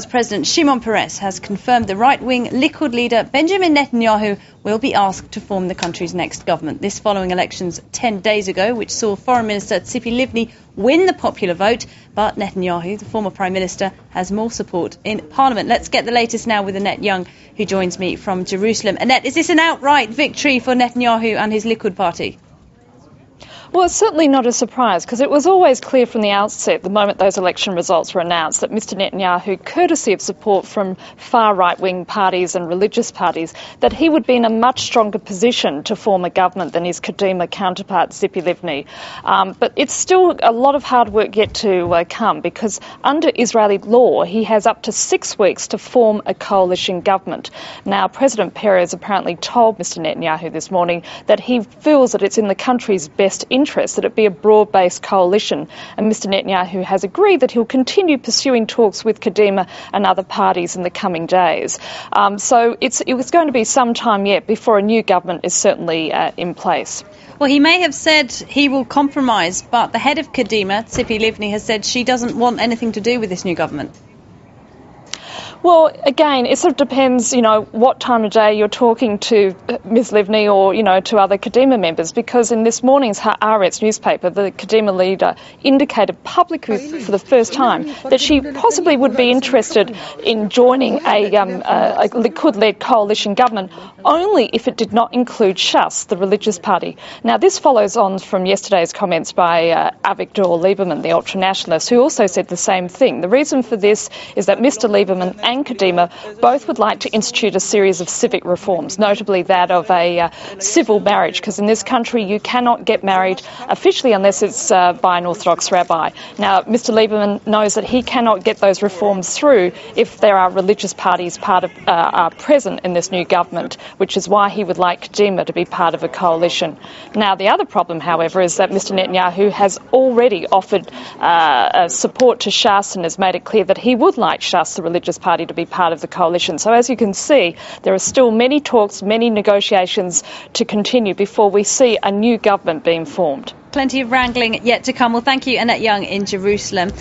President Shimon Peres has confirmed the right-wing Likud leader Benjamin Netanyahu will be asked to form the country's next government. This following elections 10 days ago, which saw Foreign Minister Tzipi Livni win the popular vote. But Netanyahu, the former Prime Minister, has more support in Parliament. Let's get the latest now with Annette Young, who joins me from Jerusalem. Annette, is this an outright victory for Netanyahu and his Likud party? Well, it's certainly not a surprise, because it was always clear from the outset, the moment those election results were announced, that Mr Netanyahu, courtesy of support from far right-wing parties and religious parties, that he would be in a much stronger position to form a government than his Kadima counterpart, Tzipi Livni. But it's still a lot of hard work yet to come, because under Israeli law, he has up to 6 weeks to form a coalition government. Now, President Peres apparently told Mr Netanyahu this morning that he feels that it's in the country's best interest that it be a broad-based coalition, and Mr Netanyahu has agreed that he'll continue pursuing talks with Kadima and other parties in the coming days. So it was going to be some time yet before a new government is certainly in place. Well, he may have said he will compromise, but the head of Kadima, Tzipi Livni, has said she doesn't want anything to do with this new government. Well, again, it sort of depends, what time of day you're talking to Ms Livni or, to other Kadima members, because in this morning's Haaretz newspaper, the Kadima leader indicated publicly for the first time that she possibly would be interested in joining a Likud-led coalition government only if it did not include Shas, the religious party. Now, this follows on from yesterday's comments by Avigdor Lieberman, the ultra-nationalist, who also said the same thing. The reason for this is that Mr Lieberman and Kadima both would like to institute a series of civic reforms, notably that of a civil marriage, because in this country you cannot get married officially unless it's by an Orthodox rabbi. Now, Mr Lieberman knows that he cannot get those reforms through if there are religious parties are present in this new government, which is why he would like Kadima to be part of a coalition. Now, the other problem, however, is that Mr Netanyahu has already offered support to Shas and has made it clear that he would like Shas, the religious party, to be part of the coalition. So as you can see, there are still many talks, many negotiations to continue before we see a new government being formed. Plenty of wrangling yet to come. Well, thank you, Annette Young in Jerusalem.